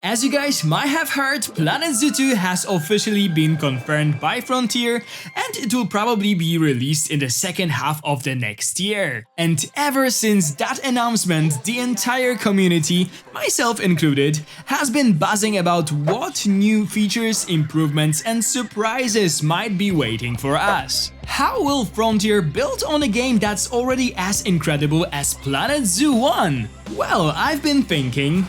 As you guys might have heard, Planet Zoo 2 has officially been confirmed by Frontier and it will probably be released in the second half of the next year. And ever since that announcement, the entire community, myself included, has been buzzing about what new features, improvements and surprises might be waiting for us. How will Frontier build on a game that's already as incredible as Planet Zoo 1? Well, I've been thinking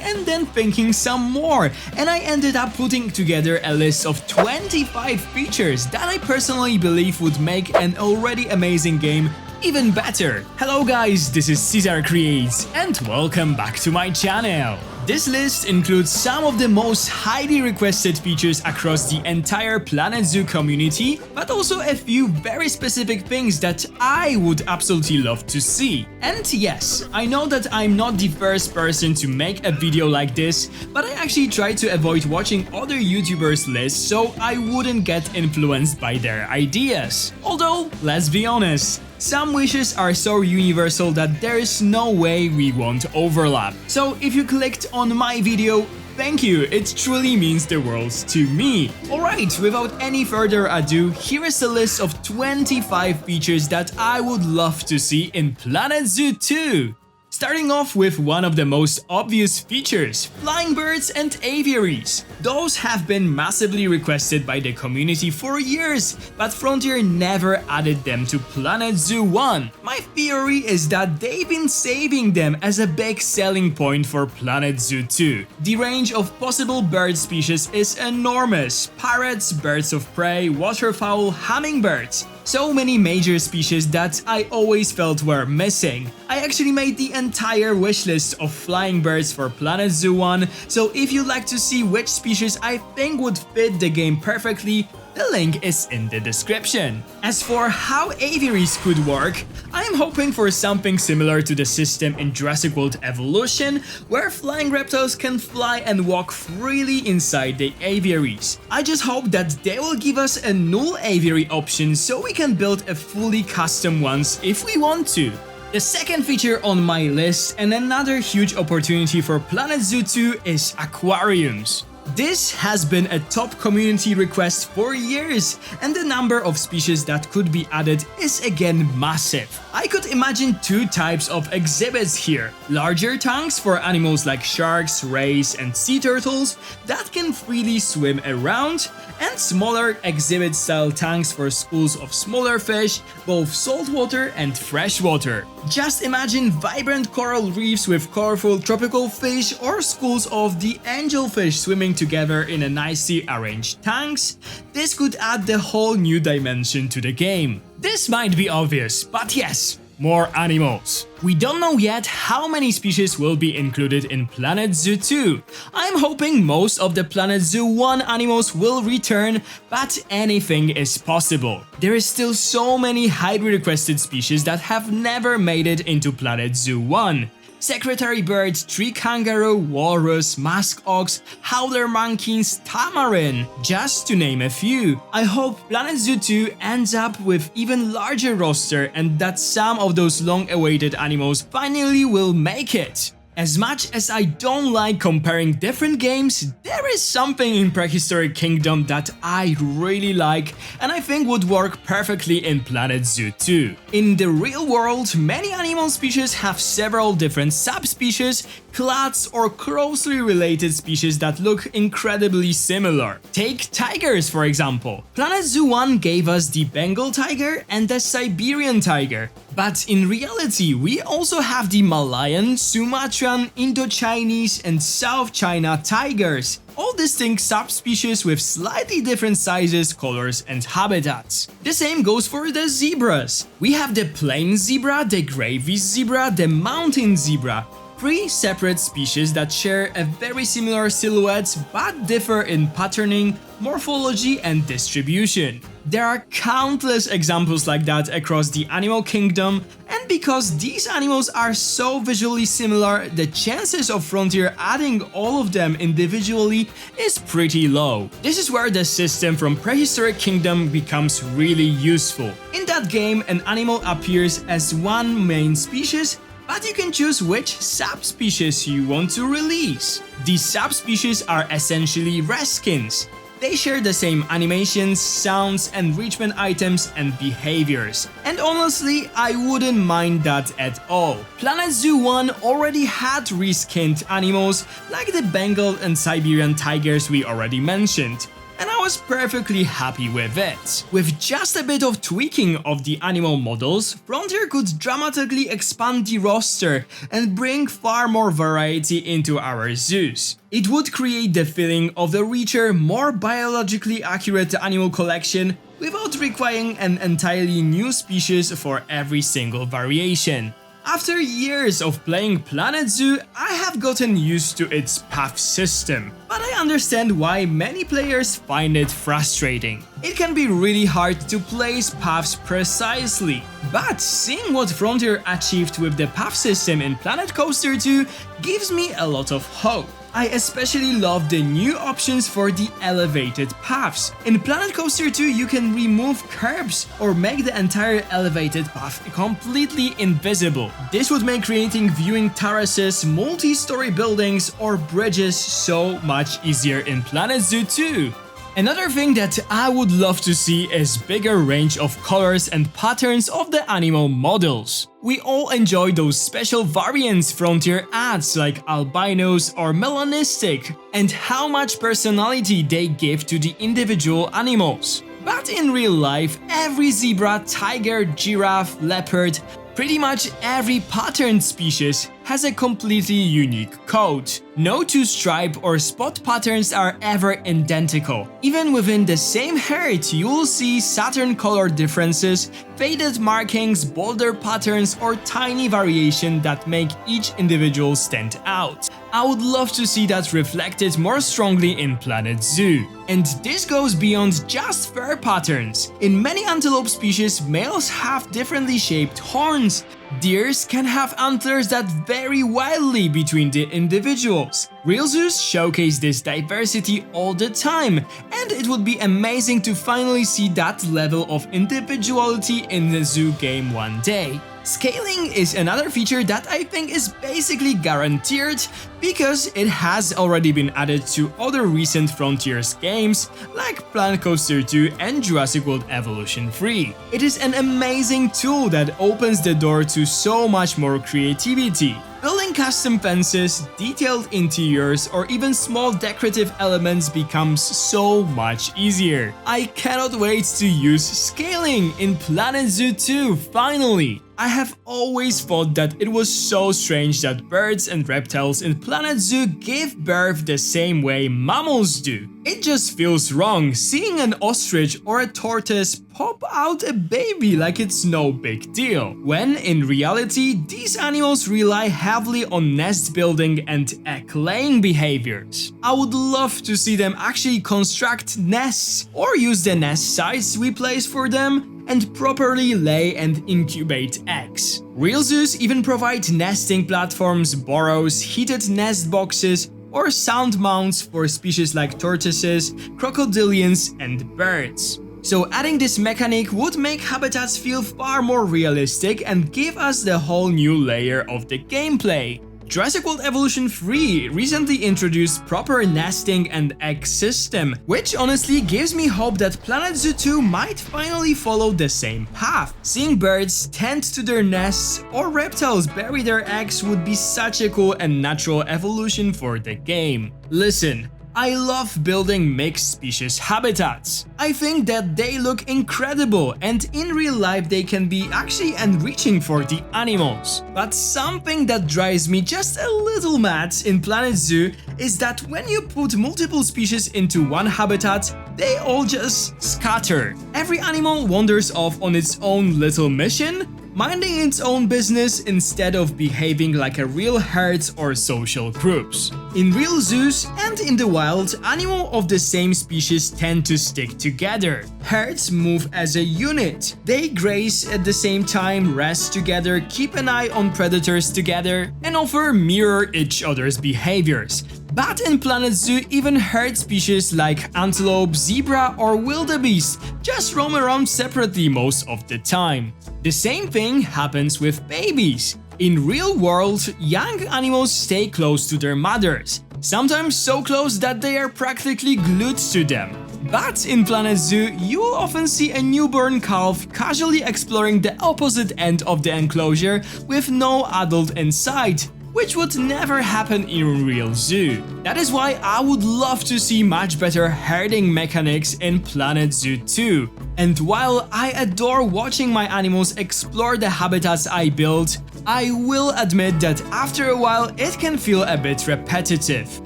and then thinking some more, and I ended up putting together a list of 25 features that I personally believe would make an already amazing game even better. Hello guys, this is Cesar Creates and welcome back to my channel. This list includes some of the most highly requested features across the entire Planet Zoo community, but also a few very specific things that I would absolutely love to see. And yes, I know that I'm not the first person to make a video like this, but I actually try to avoid watching other YouTubers' lists so I wouldn't get influenced by their ideas. Although, let's be honest, some wishes are so universal that there is no way we won't overlap. So if you clicked on my video, thank you, it truly means the world to me. Alright, without any further ado, here is a list of 25 features that I would love to see in Planet Zoo 2. Starting off with one of the most obvious features, flying birds and aviaries. Those have been massively requested by the community for years, but Frontier never added them to Planet Zoo 1. My theory is that they've been saving them as a big selling point for Planet Zoo 2. The range of possible bird species is enormous: parrots, birds of prey, waterfowl, hummingbirds. So many major species that I always felt were missing. I actually made the entire wishlist of flying birds for Planet Zoo 1, so if you'd like to see which species I think would fit the game perfectly, the link is in the description. As for how aviaries could work, I'm hoping for something similar to the system in Jurassic World Evolution, where flying reptiles can fly and walk freely inside the aviaries. I just hope that they will give us a null aviary option so we can build a fully custom ones if we want to. The second feature on my list, and another huge opportunity for Planet Zoo 2, is aquariums. This has been a top community request for years, and the number of species that could be added is again massive. I could imagine two types of exhibits here: larger tanks for animals like sharks, rays, and sea turtles that can freely swim around, and smaller exhibit-style tanks for schools of smaller fish, both saltwater and freshwater. Just imagine vibrant coral reefs with colorful tropical fish, or schools of the angelfish swimming together in a nicely arranged tanks. This could add the whole new dimension to the game. This might be obvious, but yes, more animals. We don't know yet how many species will be included in Planet Zoo 2. I'm hoping most of the Planet Zoo 1 animals will return, but anything is possible. There is still so many highly requested species that have never made it into Planet Zoo 1. Secretary bird, tree kangaroo, walrus, musk ox, howler monkeys, tamarin, just to name a few. I hope Planet Zoo 2 ends up with even larger roster and that some of those long-awaited animals finally will make it. As much as I don't like comparing different games, there is something in Prehistoric Kingdom that I really like and I think would work perfectly in Planet Zoo 2. In the real world, many animal species have several different subspecies, clades, or closely related species that look incredibly similar. Take tigers for example. Planet Zoo 1 gave us the Bengal tiger and the Siberian tiger. But in reality, we also have the Malayan, Sumatran, Indo-Chinese, and South China tigers, all distinct subspecies with slightly different sizes, colors, and habitats. The same goes for the zebras. We have the plain zebra, the gravy zebra, the mountain zebra. Three separate species that share a very similar silhouette but differ in patterning, morphology, and distribution. There are countless examples like that across the animal kingdom, and because these animals are so visually similar, the chances of Frontier adding all of them individually is pretty low. This is where the system from Prehistoric Kingdom becomes really useful. In that game, an animal appears as one main species, but you can choose which subspecies you want to release. These subspecies are essentially reskins. They share the same animations, sounds, enrichment items, and behaviors. And honestly, I wouldn't mind that at all. Planet Zoo 1 already had reskinned animals like the Bengal and Siberian tigers we already mentioned, and I was perfectly happy with it. With just a bit of tweaking of the animal models, Frontier could dramatically expand the roster and bring far more variety into our zoos. It would create the feeling of a richer, more biologically accurate animal collection without requiring an entirely new species for every single variation. After years of playing Planet Zoo, I have gotten used to its path system, but I understand why many players find it frustrating. It can be really hard to place paths precisely, but seeing what Frontier achieved with the path system in Planet Coaster 2 gives me a lot of hope. I especially love the new options for the elevated paths. In Planet Coaster 2, you can remove curbs or make the entire elevated path completely invisible. This would make creating viewing terraces, multi-story buildings, or bridges so much easier in Planet Zoo 2. Another thing that I would love to see is bigger range of colors and patterns of the animal models. We all enjoy those special variants Frontier adds like albinos or melanistic, and how much personality they give to the individual animals. But in real life, every zebra, tiger, giraffe, leopard, pretty much every patterned species has a completely unique coat. No two stripe or spot patterns are ever identical. Even within the same herd, you will see Saturn color differences, faded markings, bolder patterns, or tiny variation that make each individual stand out. I would love to see that reflected more strongly in Planet Zoo. And this goes beyond just fur patterns. In many antelope species, males have differently shaped horns. Deers can have antlers that vary wildly between the individuals. Real zoos showcase this diversity all the time, and it would be amazing to finally see that level of individuality in the zoo game one day. Scaling is another feature that I think is basically guaranteed because it has already been added to other recent Frontiers games like Planet Coaster 2 and Jurassic World Evolution 3. It is an amazing tool that opens the door to so much more creativity. Building custom fences, detailed interiors, or even small decorative elements becomes so much easier. I cannot wait to use scaling in Planet Zoo 2 finally! I have always thought that it was so strange that birds and reptiles in Planet Zoo give birth the same way mammals do. It just feels wrong seeing an ostrich or a tortoise pop out a baby like it's no big deal, when in reality these animals rely heavily on nest building and egg-laying behaviors. I would love to see them actually construct nests or use the nest sites we place for them and properly lay and incubate eggs. Real zoos even provide nesting platforms, burrows, heated nest boxes, or sound mounts for species like tortoises, crocodilians, and birds. So adding this mechanic would make habitats feel far more realistic and give us the whole new layer of the gameplay. Jurassic World Evolution 3 recently introduced proper nesting and egg system, which honestly gives me hope that Planet Zoo 2 might finally follow the same path. Seeing birds tend to their nests or reptiles bury their eggs would be such a cool and natural evolution for the game. Listen, I love building mixed species habitats. I think that they look incredible and in real life they can be actually enriching for the animals. But something that drives me just a little mad in Planet Zoo is that when you put multiple species into one habitat, they all just scatter. Every animal wanders off on its own little mission, minding its own business instead of behaving like a real herd or social groups. In real zoos and in the wild, animals of the same species tend to stick together. Herds move as a unit. They graze at the same time, rest together, keep an eye on predators together, and often mirror each other's behaviors. But in Planet Zoo, even herd species like antelope, zebra, or wildebeest just roam around separately most of the time. The same thing happens with babies. In real world, young animals stay close to their mothers, sometimes so close that they are practically glued to them. But in Planet Zoo, you will often see a newborn calf casually exploring the opposite end of the enclosure with no adult in sight, which would never happen in real zoo. That is why I would love to see much better herding mechanics in Planet Zoo 2. And while I adore watching my animals explore the habitats I build, I will admit that after a while it can feel a bit repetitive.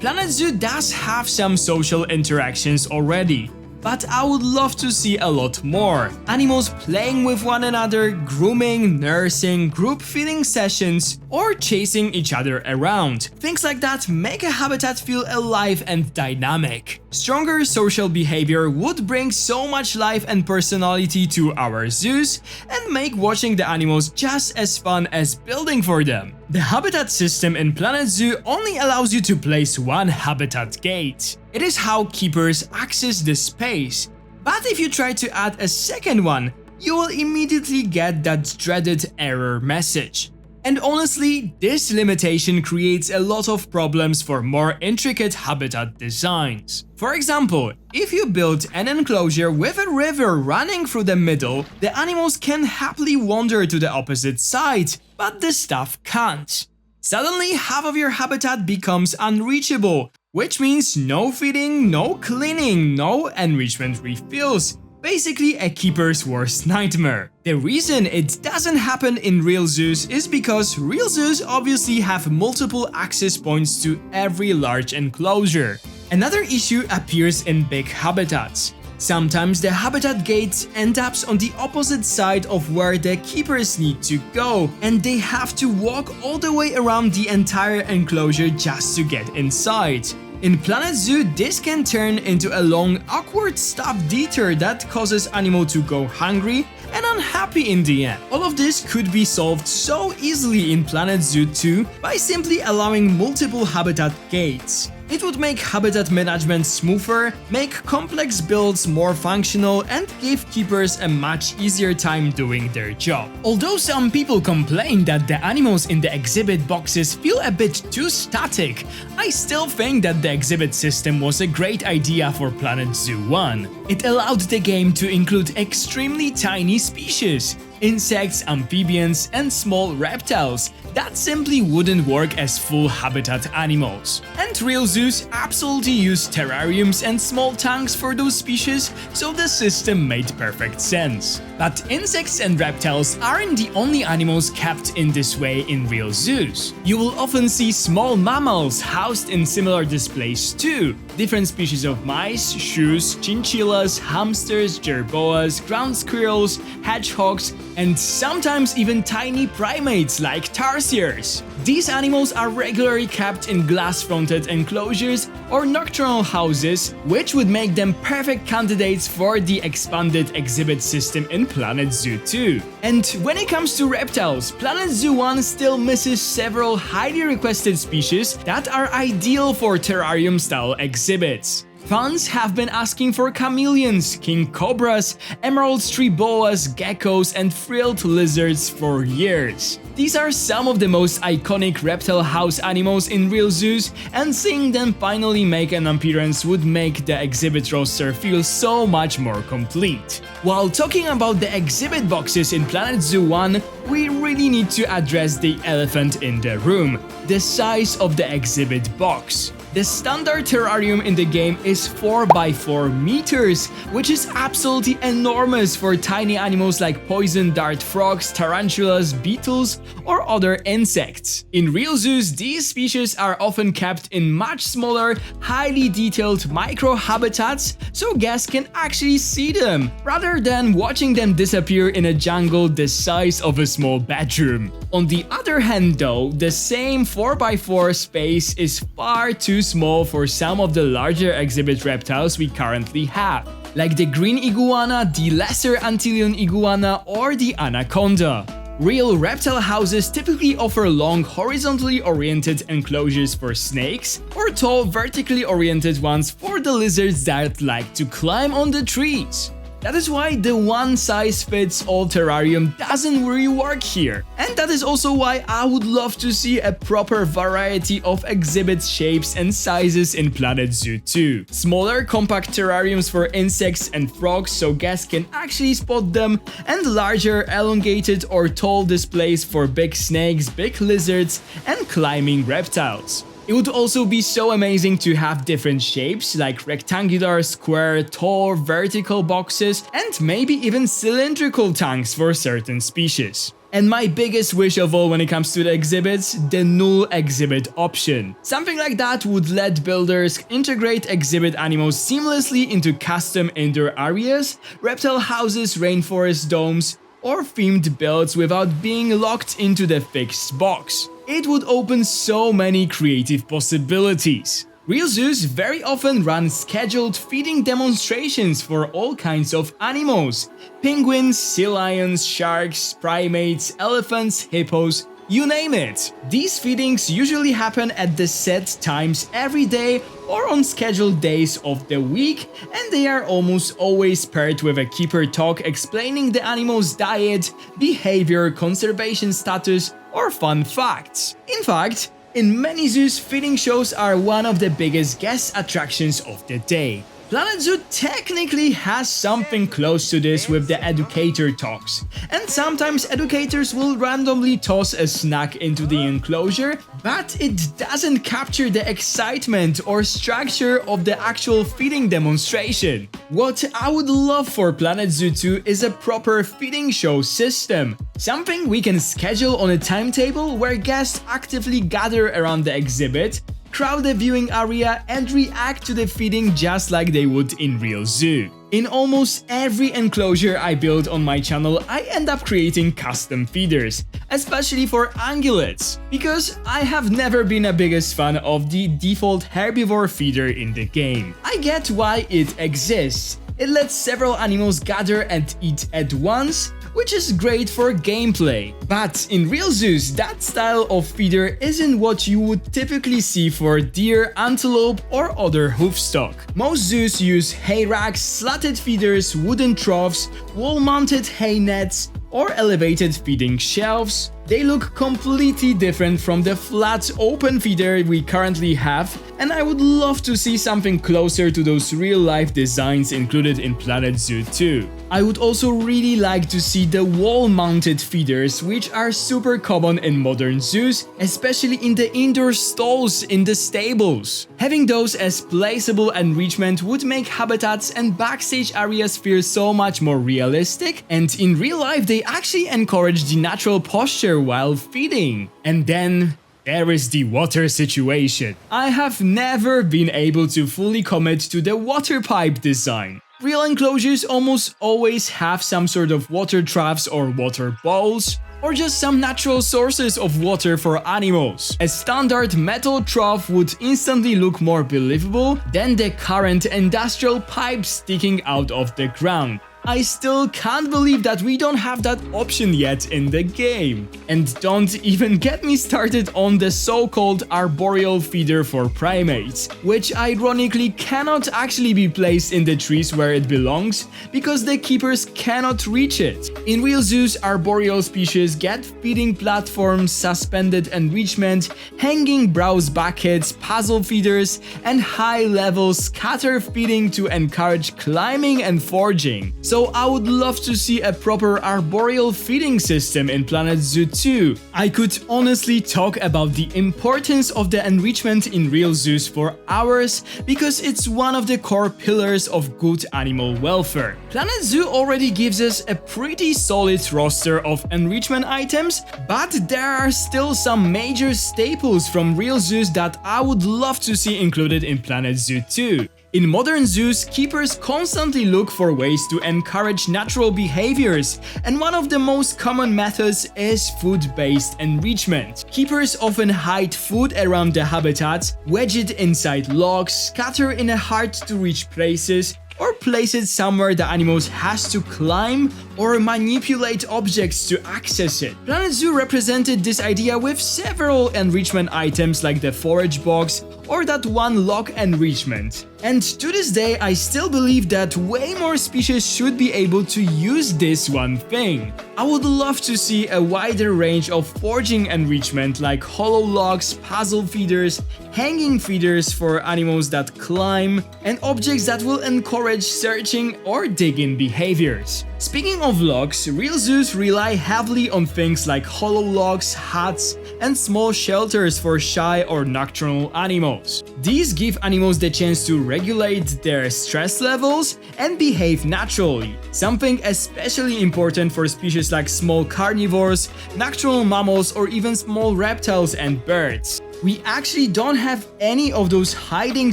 Planet Zoo does have some social interactions already, but I would love to see a lot more. Animals playing with one another, grooming, nursing, group feeding sessions, or chasing each other around. Things like that make a habitat feel alive and dynamic. Stronger social behavior would bring so much life and personality to our zoos and make watching the animals just as fun as building for them. The habitat system in Planet Zoo only allows you to place one habitat gate. It is how keepers access the space. But if you try to add a second one, you will immediately get that dreaded error message. And honestly, this limitation creates a lot of problems for more intricate habitat designs. For example, if you build an enclosure with a river running through the middle, the animals can happily wander to the opposite side, but the staff can't. Suddenly, half of your habitat becomes unreachable, which means no feeding, no cleaning, no enrichment refills. Basically a keeper's worst nightmare. The reason it doesn't happen in real zoos is because real zoos obviously have multiple access points to every large enclosure. Another issue appears in big habitats. Sometimes the habitat gate ends up on the opposite side of where the keepers need to go, and they have to walk all the way around the entire enclosure just to get inside. In Planet Zoo, this can turn into a long, awkward stop detour that causes animal to go hungry and unhappy in the end. All of this could be solved so easily in Planet Zoo 2 by simply allowing multiple habitat gates. It would make habitat management smoother, make complex builds more functional, and give keepers a much easier time doing their job. Although some people complain that the animals in the exhibit boxes feel a bit too static, I still think that the exhibit system was a great idea for Planet Zoo 1. It allowed the game to include extremely tiny species, insects, amphibians, and small reptiles that simply wouldn't work as full habitat animals. And real zoos absolutely use terrariums and small tanks for those species, so the system made perfect sense. But insects and reptiles aren't the only animals kept in this way in real zoos. You will often see small mammals housed in similar displays too. Different species of mice, shrews, chinchillas, hamsters, jerboas, ground squirrels, hedgehogs, and sometimes even tiny primates like tarsiers. These animals are regularly kept in glass-fronted enclosures or nocturnal houses, which would make them perfect candidates for the expanded exhibit system in Planet Zoo 2. And when it comes to reptiles, Planet Zoo 1 still misses several highly requested species that are ideal for terrarium-style exhibits. Fans have been asking for chameleons, king cobras, emerald tree boas, geckos, and frilled lizards for years. These are some of the most iconic reptile house animals in real zoos, and seeing them finally make an appearance would make the exhibit roster feel so much more complete. While talking about the exhibit boxes in Planet Zoo 1, we really need to address the elephant in the room: the size of the exhibit box. The standard terrarium in the game is 4 by 4 meters, which is absolutely enormous for tiny animals like poison dart frogs, tarantulas, beetles, or other insects. In real zoos, these species are often kept in much smaller, highly detailed micro-habitats, so guests can actually see them, rather than watching them disappear in a jungle the size of a small bedroom. On the other hand though, the same 4 by 4 space is far too small for some of the larger exhibit reptiles we currently have, like the green iguana, the lesser Antillean iguana, or the anaconda. Real reptile houses typically offer long horizontally oriented enclosures for snakes, or tall vertically oriented ones for the lizards that like to climb on the trees. That is why the one-size-fits-all terrarium doesn't really work here. And that is also why I would love to see a proper variety of exhibit shapes and sizes in Planet Zoo 2. Smaller, compact terrariums for insects and frogs so guests can actually spot them, and larger, elongated or tall displays for big snakes, big lizards, and climbing reptiles. It would also be so amazing to have different shapes like rectangular, square, tall, vertical boxes, and maybe even cylindrical tanks for certain species. And my biggest wish of all when it comes to the exhibits, the null exhibit option. Something like that would let builders integrate exhibit animals seamlessly into custom indoor areas, reptile houses, rainforest domes, or themed builds without being locked into the fixed box. It would open so many creative possibilities. Real zoos very often run scheduled feeding demonstrations for all kinds of animals: penguins, sea lions, sharks, primates, elephants, hippos, you name it. These feedings usually happen at the set times every day or on scheduled days of the week, and they are almost always paired with a keeper talk explaining the animal's diet, behavior, conservation status, or fun facts. In fact, in many zoos, feeding shows are one of the biggest guest attractions of the day. Planet Zoo technically has something close to this with the educator talks, and sometimes educators will randomly toss a snack into the enclosure, but it doesn't capture the excitement or structure of the actual feeding demonstration. What I would love for Planet Zoo 2 is a proper feeding show system, something we can schedule on a timetable where guests actively gather around the exhibit, crowd the viewing area, and react to the feeding just like they would in real zoo. In almost every enclosure I build on my channel, I end up creating custom feeders, especially for ungulates, because I have never been a biggest fan of the default herbivore feeder in the game. I get why it exists. It lets several animals gather and eat at once, which is great for gameplay. But in real zoos, that style of feeder isn't what you would typically see for deer, antelope, or other hoofstock. Most zoos use hay racks, slatted feeders, wooden troughs, wall-mounted hay nets, or elevated feeding shelves. They look completely different from the flat open feeder we currently have, and I would love to see something closer to those real-life designs included in Planet Zoo 2. I would also really like to see the wall-mounted feeders, which are super common in modern zoos, especially in the indoor stalls in the stables. Having those as placeable enrichment would make habitats and backstage areas feel so much more realistic, and in real life they actually encourage the natural posture while feeding. And then there is the water situation. I have never been able to fully commit to the water pipe design. Real enclosures almost always have some sort of water troughs or water bowls, or just some natural sources of water for animals. A standard metal trough would instantly look more believable than the current industrial pipes sticking out of the ground. I still can't believe that we don't have that option yet in the game. And don't even get me started on the so-called arboreal feeder for primates, which ironically cannot actually be placed in the trees where it belongs because the keepers cannot reach it. In real zoos, arboreal species get feeding platforms, suspended enrichment, hanging browse buckets, puzzle feeders, and high-level scatter feeding to encourage climbing and foraging. So I would love to see a proper arboreal feeding system in Planet Zoo 2. I could honestly talk about the importance of the enrichment in real zoos for hours because it's one of the core pillars of good animal welfare. Planet Zoo already gives us a pretty solid roster of enrichment items, but there are still some major staples from real zoos that I would love to see included in Planet Zoo 2. In modern zoos, keepers constantly look for ways to encourage natural behaviors, and one of the most common methods is food-based enrichment. Keepers often hide food around the habitats, wedge it inside logs, scatter in hard-to-reach places, or place it somewhere the animals has to climb or manipulate objects to access it. Planet Zoo represented this idea with several enrichment items like the forage box or that one lock enrichment. And to this day, I still believe that way more species should be able to use this one thing. I would love to see a wider range of forging enrichment like hollow logs, puzzle feeders, hanging feeders for animals that climb, and objects that will encourage searching or digging behaviors. Speaking of logs, real zoos rely heavily on things like hollow logs, huts, and small shelters for shy or nocturnal animals. These give animals the chance to regulate their stress levels and behave naturally, something especially important for species like small carnivores, nocturnal mammals, or even small reptiles and birds. We actually don't have any of those hiding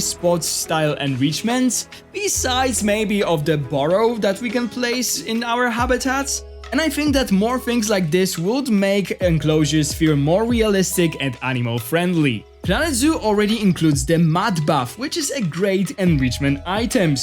spots style enrichments, besides maybe of the burrow that we can place in our habitats. And I think that more things like this would make enclosures feel more realistic and animal friendly. Planet Zoo already includes the mud bath, which is a great enrichment item,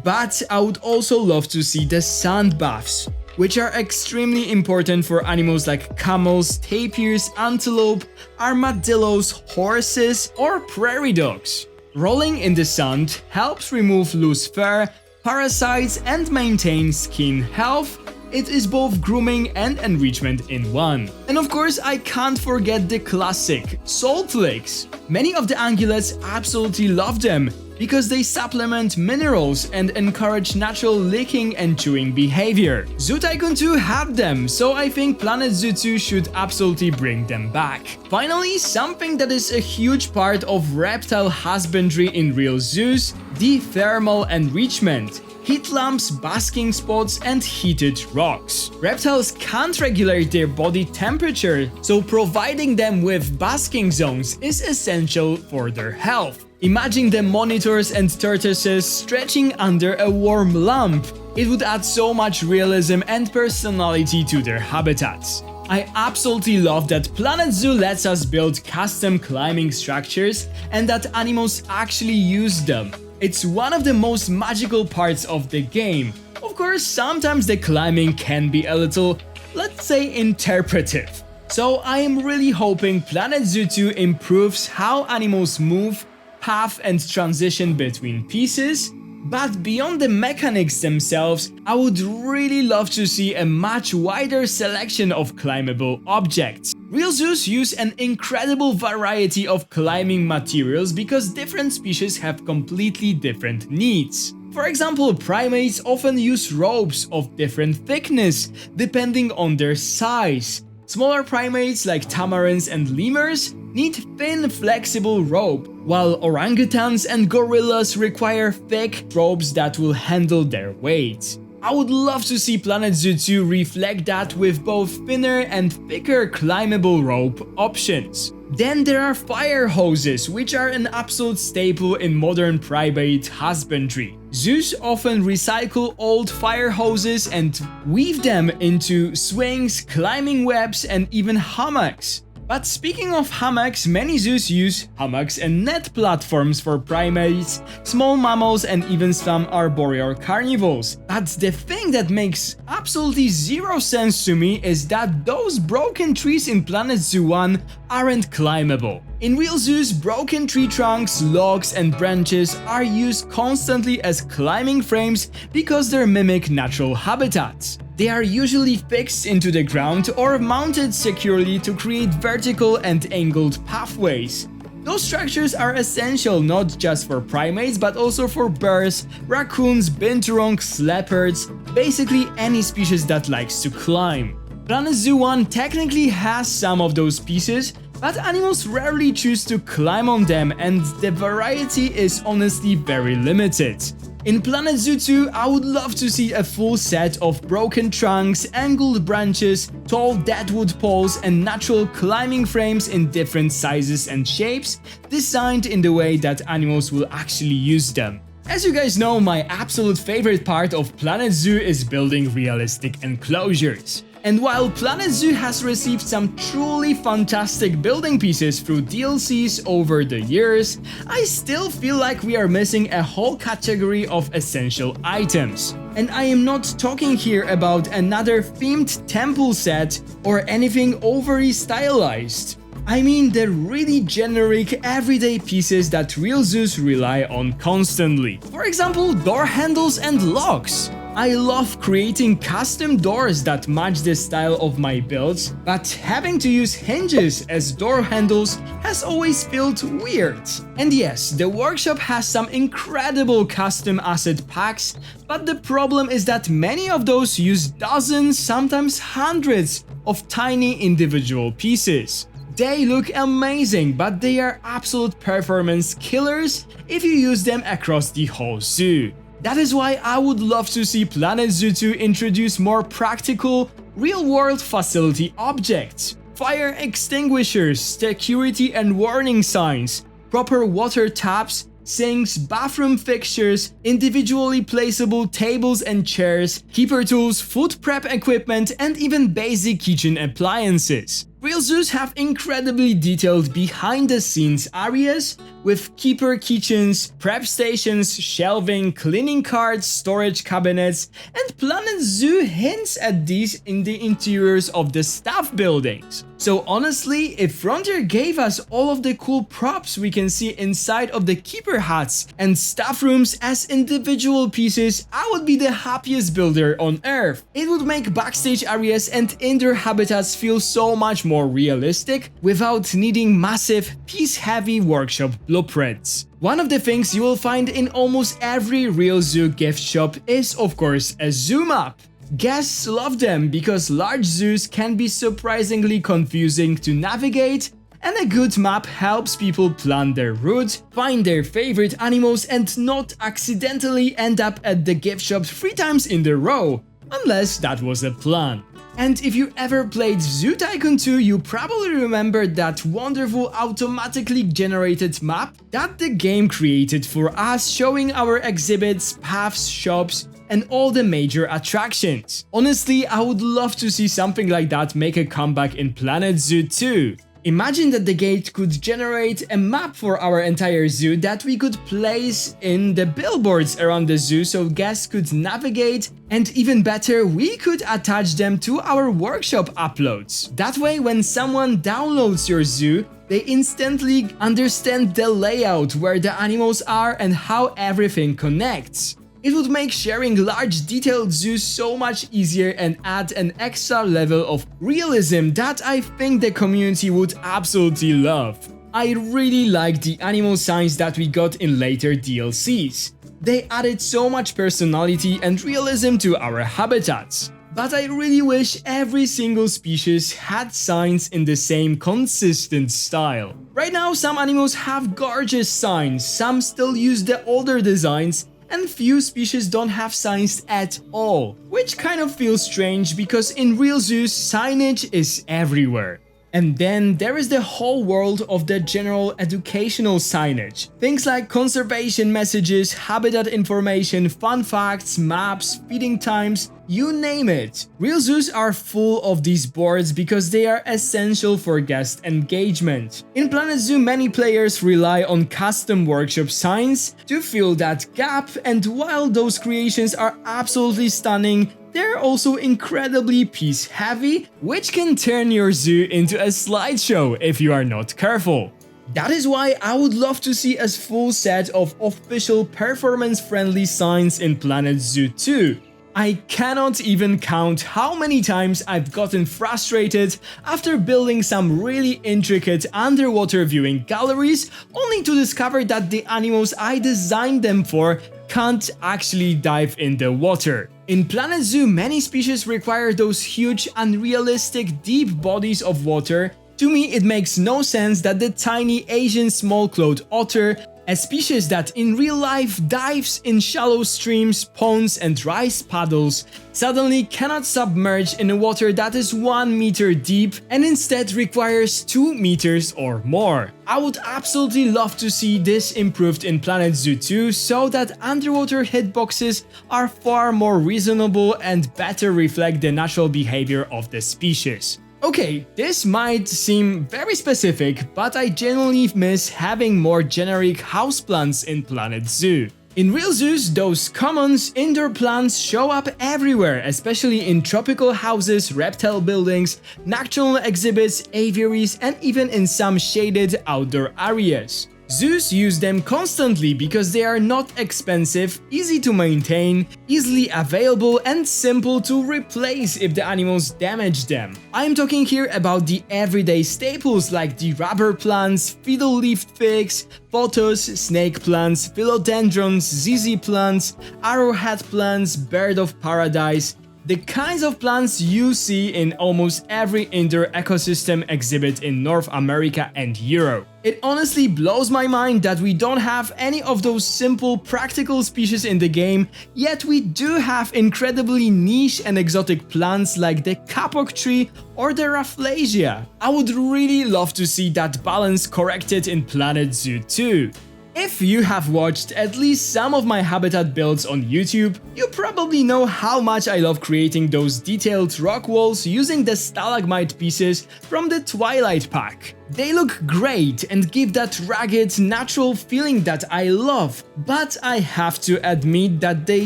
but I would also love to see the sand baths, which are extremely important for animals like camels, tapirs, antelope, armadillos, horses, or prairie dogs. Rolling in the sand helps remove loose fur, parasites, and maintain skin health. It is both grooming and enrichment in one. And of course, I can't forget the classic salt licks. Many of the ungulates absolutely love them because they supplement minerals and encourage natural licking and chewing behavior. Zoo Tycoon 2 had them, so I think Planet Zoo 2 should absolutely bring them back. Finally, something that is a huge part of reptile husbandry in real zoos, the thermal enrichment. Heat lamps, basking spots, and heated rocks. Reptiles can't regulate their body temperature, so providing them with basking zones is essential for their health. Imagine the monitors and tortoises stretching under a warm lamp. It would add so much realism and personality to their habitats. I absolutely love that Planet Zoo lets us build custom climbing structures and that animals actually use them. It's one of the most magical parts of the game. Of course, sometimes the climbing can be a little, let's say, interpretive. So I am really hoping Planet Zoo 2 improves how animals move, path, and transition between pieces. But beyond the mechanics themselves, I would really love to see a much wider selection of climbable objects. Real zoos use an incredible variety of climbing materials because different species have completely different needs. For example, primates often use ropes of different thickness depending on their size. Smaller primates like tamarins and lemurs need thin, flexible rope, while orangutans and gorillas require thick ropes that will handle their weight. I would love to see Planet Zoo 2 reflect that with both thinner and thicker climbable rope options. Then there are fire hoses, which are an absolute staple in modern primate husbandry. Zoos often recycle old fire hoses and weave them into swings, climbing webs, and even hammocks. But speaking of hammocks, many zoos use hammocks and net platforms for primates, small mammals, and even some arboreal carnivores. But the thing that makes absolutely zero sense to me is that those broken trees in Planet Zoo 1 aren't climbable. In real zoos, broken tree trunks, logs, and branches are used constantly as climbing frames because they mimic natural habitats. They are usually fixed into the ground or mounted securely to create vertical and angled pathways. Those structures are essential not just for primates but also for bears, raccoons, binturongs, leopards, basically any species that likes to climb. Planet Zoo 1 technically has some of those pieces, but animals rarely choose to climb on them and the variety is honestly very limited. In Planet Zoo 2, I would love to see a full set of broken trunks, angled branches, tall deadwood poles, and natural climbing frames in different sizes and shapes, designed in the way that animals will actually use them. As you guys know, my absolute favorite part of Planet Zoo is building realistic enclosures. And while Planet Zoo has received some truly fantastic building pieces through DLCs over the years, I still feel like we are missing a whole category of essential items. And I am not talking here about another themed temple set or anything overly stylized. I mean the really generic everyday pieces that real zoos rely on constantly. For example, door handles and locks. I love creating custom doors that match the style of my builds, but having to use hinges as door handles has always felt weird. And yes, the workshop has some incredible custom asset packs, but the problem is that many of those use dozens, sometimes hundreds of tiny individual pieces. They look amazing, but they are absolute performance killers if you use them across the whole zoo. That is why I would love to see Planet Zoo 2 introduce more practical, real-world facility objects. Fire extinguishers, security and warning signs, proper water taps, sinks, bathroom fixtures, individually placeable tables and chairs, keeper tools, food prep equipment, and even basic kitchen appliances. Real zoos have incredibly detailed behind-the-scenes areas with keeper kitchens, prep stations, shelving, cleaning carts, storage cabinets, and Planet Zoo hints at these in the interiors of the staff buildings. So honestly, if Frontier gave us all of the cool props we can see inside of the keeper huts and staff rooms as individual pieces, I would be the happiest builder on earth. It would make backstage areas and indoor habitats feel so much more realistic without needing massive, piece-heavy workshop blueprints. One of the things you will find in almost every real zoo gift shop is, of course, a zoo map. Guests love them because large zoos can be surprisingly confusing to navigate, and a good map helps people plan their route, find their favorite animals, and not accidentally end up at the gift shop 3 times in a row, unless that was a plan. And if you ever played Zoo Tycoon 2, you probably remember that wonderful automatically generated map that the game created for us, showing our exhibits, paths, shops, and all the major attractions. Honestly, I would love to see something like that make a comeback in Planet Zoo 2. Imagine that the gate could generate a map for our entire zoo that we could place in the billboards around the zoo so guests could navigate, and even better, we could attach them to our workshop uploads. That way, when someone downloads your zoo, they instantly understand the layout, where the animals are, and how everything connects. It would make sharing large detailed zoos so much easier and add an extra level of realism that I think the community would absolutely love. I really like the animal signs that we got in later DLCs. They added so much personality and realism to our habitats. But I really wish every single species had signs in the same consistent style. Right now, some animals have gorgeous signs, some still use the older designs, and few species don't have signs at all, which kind of feels strange because in real zoos, signage is everywhere. And then there is the whole world of the general educational signage. Things like conservation messages, habitat information, fun facts, maps, feeding times, you name it. Real zoos are full of these boards because they are essential for guest engagement. In Planet Zoo, many players rely on custom workshop signs to fill that gap, and while those creations are absolutely stunning, they're also incredibly piece-heavy, which can turn your zoo into a slideshow if you are not careful. That is why I would love to see a full set of official performance-friendly signs in Planet Zoo 2. I cannot even count how many times I've gotten frustrated after building some really intricate underwater viewing galleries, only to discover that the animals I designed them for can't actually dive in the water. In Planet Zoo, many species require those huge, unrealistic, deep bodies of water. To me, it makes no sense that the tiny Asian small-clawed otter a species that in real life dives in shallow streams, ponds and rice puddles, suddenly cannot submerge in a water that is 1 meter deep and instead requires 2 meters or more. I would absolutely love to see this improved in Planet Zoo 2 so that underwater hitboxes are far more reasonable and better reflect the natural behavior of the species. Okay, this might seem very specific, but I genuinely miss having more generic houseplants in Planet Zoo. In real zoos, those common indoor plants show up everywhere, especially in tropical houses, reptile buildings, nocturnal exhibits, aviaries, and even in some shaded outdoor areas. Zoos use them constantly because they are not expensive, easy to maintain, easily available, and simple to replace if the animals damage them. I'm talking here about the everyday staples like the rubber plants, fiddle-leaved figs, pothos, snake plants, philodendrons, ZZ plants, arrowhead plants, bird of paradise, the kinds of plants you see in almost every indoor ecosystem exhibit in North America and Europe. It honestly blows my mind that we don't have any of those simple, practical species in the game, yet we do have incredibly niche and exotic plants like the kapok tree or the rafflesia. I would really love to see that balance corrected in Planet Zoo 2. If you have watched at least some of my habitat builds on YouTube, you probably know how much I love creating those detailed rock walls using the stalagmite pieces from the Twilight pack. They look great and give that rugged, natural feeling that I love, but I have to admit that they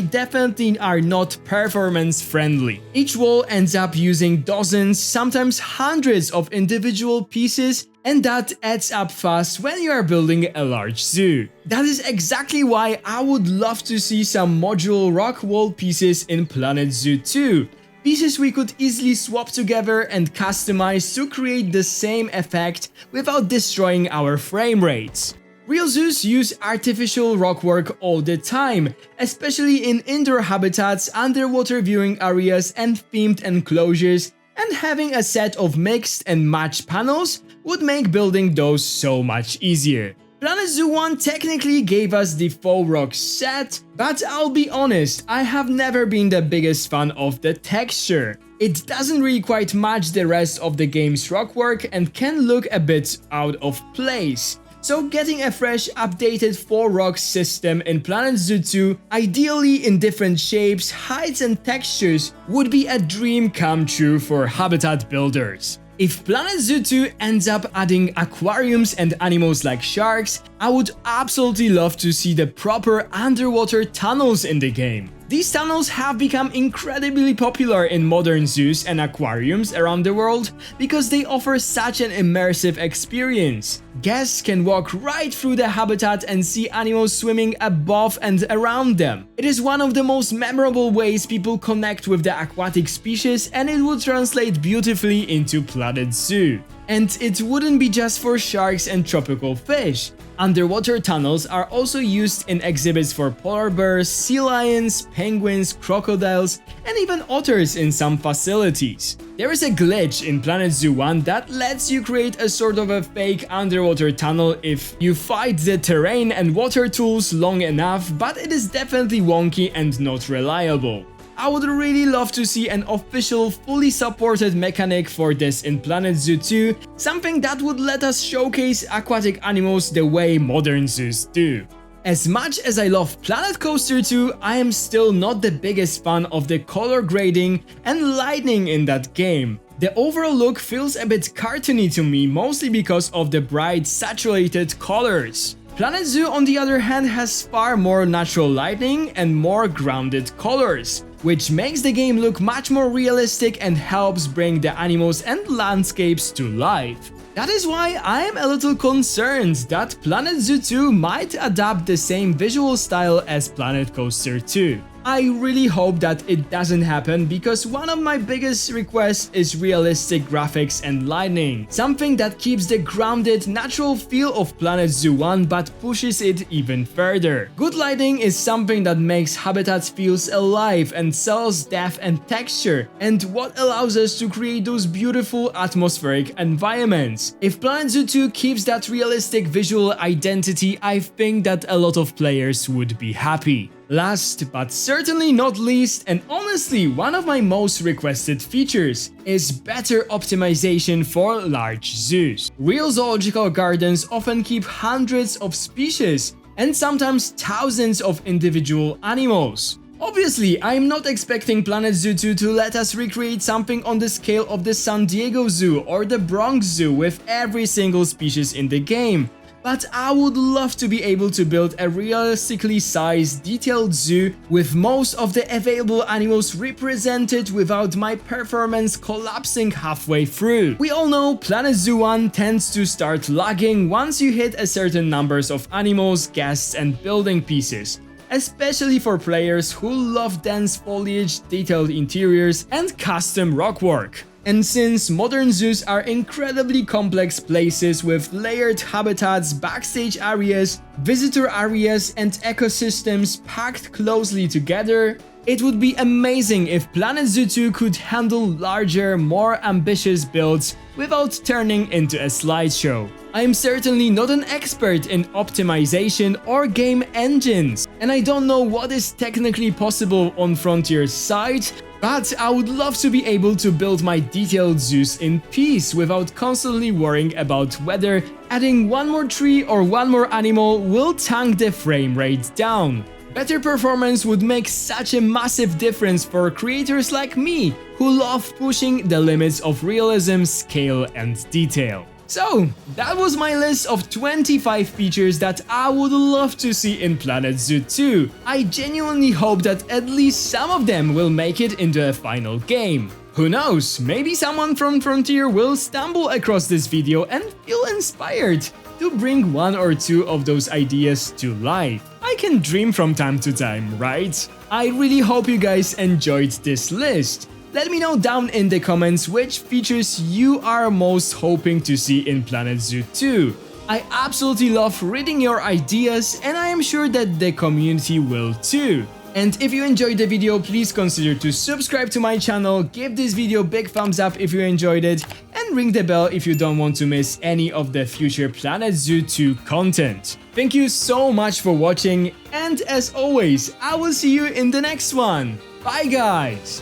definitely are not performance friendly. Each wall ends up using dozens, sometimes hundreds of individual pieces, and that adds up fast when you are building a large zoo. That is exactly why I would love to see some modular rock wall pieces in Planet Zoo 2. Pieces we could easily swap together and customize to create the same effect without destroying our frame rates. Real zoos use artificial rockwork all the time, especially in indoor habitats, underwater viewing areas and themed enclosures, and having a set of mixed and matched panels would make building those so much easier. Planet Zoo 1 technically gave us the faux rock set, but I'll be honest, I have never been the biggest fan of the texture. It doesn't really quite match the rest of the game's rockwork and can look a bit out of place. So getting a fresh, updated 4-rock system in Planet Zoo 2, ideally in different shapes, heights and textures, would be a dream come true for habitat builders. If Planet Zoo 2 ends up adding aquariums and animals like sharks, I would absolutely love to see the proper underwater tunnels in the game. These tunnels have become incredibly popular in modern zoos and aquariums around the world because they offer such an immersive experience. Guests can walk right through the habitat and see animals swimming above and around them. It is one of the most memorable ways people connect with the aquatic species, and it would translate beautifully into Planet Zoo. And it wouldn't be just for sharks and tropical fish. Underwater tunnels are also used in exhibits for polar bears, sea lions, penguins, crocodiles, and even otters in some facilities. There is a glitch in Planet Zoo 1 that lets you create a sort of a fake underwater tunnel if you fight the terrain and water tools long enough, but it is definitely wonky and not reliable. I would really love to see an official, fully supported mechanic for this in Planet Zoo 2, something that would let us showcase aquatic animals the way modern zoos do. As much as I love Planet Coaster 2, I am still not the biggest fan of the color grading and lighting in that game. The overall look feels a bit cartoony to me, mostly because of the bright, saturated colors. Planet Zoo, on the other hand, has far more natural lighting and more grounded colors, which makes the game look much more realistic and helps bring the animals and landscapes to life. That is why I am a little concerned that Planet Zoo 2 might adapt the same visual style as Planet Coaster 2. I really hope that it doesn't happen because one of my biggest requests is realistic graphics and lighting, something that keeps the grounded, natural feel of Planet Zoo 1 but pushes it even further. Good lighting is something that makes habitats feels alive and sells depth and texture, and what allows us to create those beautiful atmospheric environments. If Planet Zoo 2 keeps that realistic visual identity, I think that a lot of players would be happy. Last but certainly not least, and honestly one of my most requested features, is better optimization for large zoos. Real zoological gardens often keep hundreds of species and sometimes thousands of individual animals. Obviously, I'm not expecting Planet Zoo 2 to let us recreate something on the scale of the San Diego Zoo or the Bronx Zoo with every single species in the game. But I would love to be able to build a realistically sized, detailed zoo with most of the available animals represented without my performance collapsing halfway through. We all know Planet Zoo 1 tends to start lagging once you hit a certain numbers of animals, guests and building pieces, especially for players who love dense foliage, detailed interiors and custom rockwork. And since modern zoos are incredibly complex places with layered habitats, backstage areas, visitor areas, and ecosystems packed closely together, it would be amazing if Planet Zoo 2 could handle larger, more ambitious builds without turning into a slideshow. I am certainly not an expert in optimization or game engines, and I don't know what is technically possible on Frontier's side, but I would love to be able to build my detailed zoos in peace without constantly worrying about whether adding one more tree or one more animal will tank the frame rate down. Better performance would make such a massive difference for creators like me who love pushing the limits of realism, scale and detail. So, that was my list of 25 features that I would love to see in Planet Zoo 2. I genuinely hope that at least some of them will make it into a final game. Who knows, maybe someone from Frontier will stumble across this video and feel inspired to bring one or two of those ideas to life. I can dream from time to time, right? I really hope you guys enjoyed this list. Let me know down in the comments which features you are most hoping to see in Planet Zoo 2. I absolutely love reading your ideas and I am sure that the community will too. And if you enjoyed the video, please consider to subscribe to my channel, give this video a big thumbs up if you enjoyed it, and ring the bell if you don't want to miss any of the future Planet Zoo 2 content. Thank you so much for watching, and as always, I will see you in the next one. Bye guys!